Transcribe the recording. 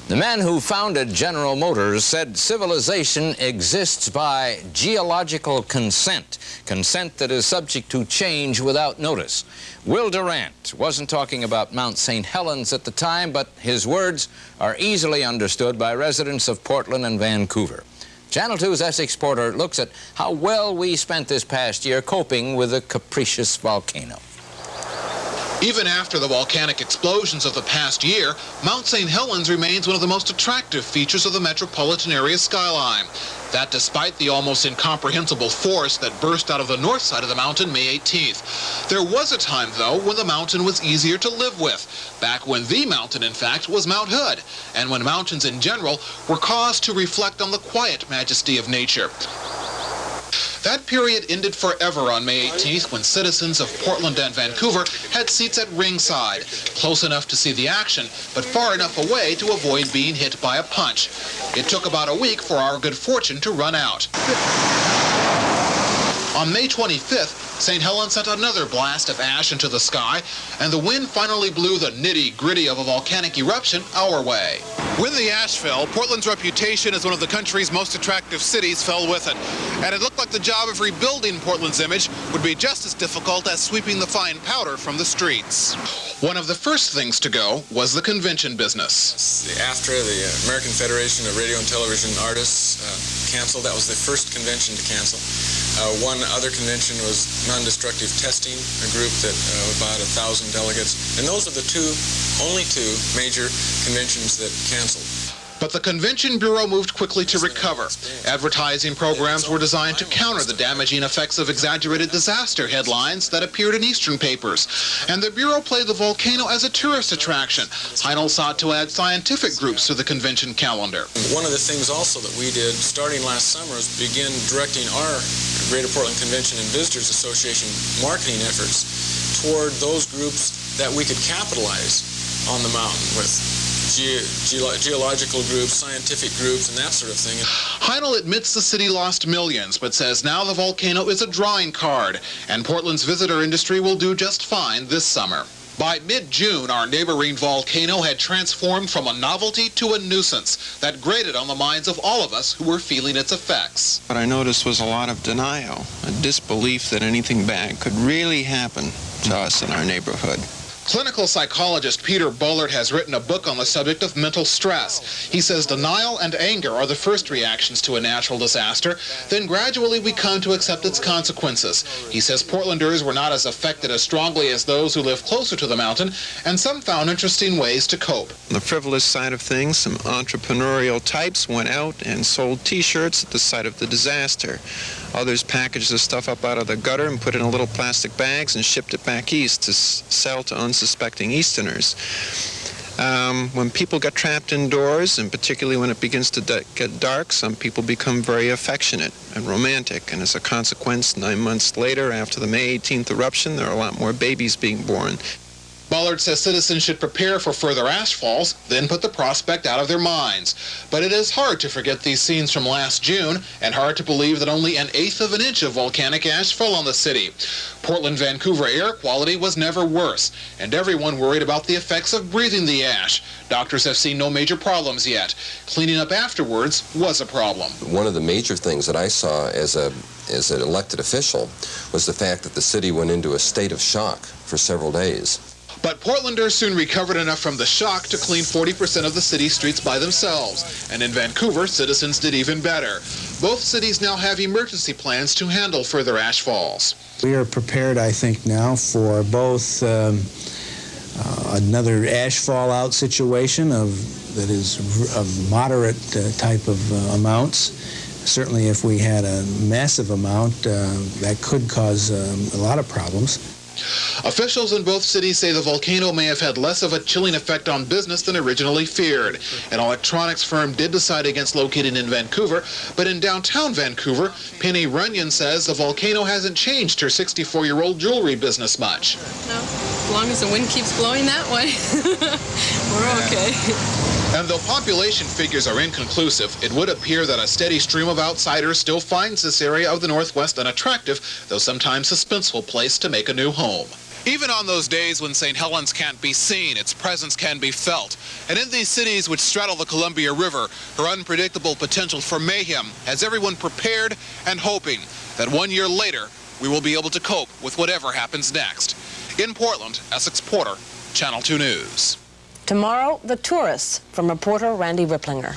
The man who founded General Motors said civilization exists by geological consent, consent that is subject to change without notice. Will Durant wasn't talking about Mount St. Helens at the time, but his words are easily understood by residents of Portland and Vancouver. Channel 2's Essex Porter looks at how well we spent this past year coping with a capricious volcano. Even after the volcanic explosions of the past year, Mount St. Helens remains one of the most attractive features of the metropolitan area skyline. That despite the almost incomprehensible force that burst out of the north side of the mountain May 18th. There was a time, though, when the mountain was easier to live with. Back when the mountain, in fact, was Mount Hood, and when mountains in general were caused to reflect on the quiet majesty of nature. That period ended forever on May 18th when citizens of Portland and Vancouver had seats at ringside, close enough to see the action, but far enough away to avoid being hit by a punch. It took about a week for our good fortune to run out. On May 25th, St. Helens sent another blast of ash into the sky, and the wind finally blew the nitty-gritty of a volcanic eruption our way. When the ash fell, Portland's reputation as one of the country's most attractive cities fell with it. And it looked like the job of rebuilding Portland's image would be just as difficult as sweeping the fine powder from the streets. One of the first things to go was the convention business. The AFTRA, the American Federation of Radio and Television Artists, canceled. That was the first convention to cancel. One other convention was Non-Destructive Testing, a group that about 1,000 delegates. And those are the only two major conventions that canceled. But the Convention Bureau moved quickly to recover. Advertising programs were designed to counter the damaging effects of exaggerated disaster headlines that appeared in Eastern papers. And the Bureau played the volcano as a tourist attraction. Heinel sought to add scientific groups to the convention calendar. One of the things also that we did starting last summer is begin directing our Greater Portland Convention and Visitors Association marketing efforts toward those groups that we could capitalize on the mountain with. Geological groups, scientific groups, and that sort of thing. Heinel admits the city lost millions, but says now the volcano is a drawing card, and Portland's visitor industry will do just fine this summer. By mid-June, our neighboring volcano had transformed from a novelty to a nuisance that grated on the minds of all of us who were feeling its effects. What I noticed was a lot of denial, a disbelief that anything bad could really happen to us in our neighborhood. Clinical psychologist Peter Bullard has written a book on the subject of mental stress. He says denial and anger are the first reactions to a natural disaster. Then gradually we come to accept its consequences. He says Portlanders were not as affected as strongly as those who live closer to the mountain, and some found interesting ways to cope. On the frivolous side of things, some entrepreneurial types went out and sold T-shirts at the site of the disaster. Others packaged the stuff up out of the gutter and put it in little plastic bags and shipped it back east to sell to unsuspecting Easterners. When people get trapped indoors, and particularly when it begins to get dark, some people become very affectionate and romantic, and as a consequence, 9 months later, after the May 18th eruption, there are a lot more babies being born. Bullard says citizens should prepare for further ash falls, then put the prospect out of their minds. But it is hard to forget these scenes from last June, and hard to believe that only 1/8 of an inch of volcanic ash fell on the city. Portland-Vancouver air quality was never worse, and everyone worried about the effects of breathing the ash. Doctors have seen no major problems yet. Cleaning up afterwards was a problem. One of the major things that I saw as an elected official was the fact that the city went into a state of shock for several days. But Portlanders soon recovered enough from the shock to clean 40% of the city streets by themselves. And in Vancouver, citizens did even better. Both cities now have emergency plans to handle further ash falls. We are prepared, I think, now for both another ash fallout situation that is of moderate type of amounts. Certainly if we had a massive amount, that could cause a lot of problems. Officials in both cities say the volcano may have had less of a chilling effect on business than originally feared. An electronics firm did decide against locating in Vancouver, but in downtown Vancouver, Penny Runyon says the volcano hasn't changed her 64-year-old jewelry business much. No, as long as the wind keeps blowing that way, we're okay. And though population figures are inconclusive, it would appear that a steady stream of outsiders still finds this area of the Northwest an attractive, though sometimes suspenseful place to make a new home. Even on those days when St. Helens can't be seen, its presence can be felt. And in these cities which straddle the Columbia River, her unpredictable potential for mayhem has everyone prepared and hoping that 1 year later, we will be able to cope with whatever happens next. In Portland, Essex Porter, Channel 2 News. Tomorrow, the tourists, from reporter Randy Ripplinger.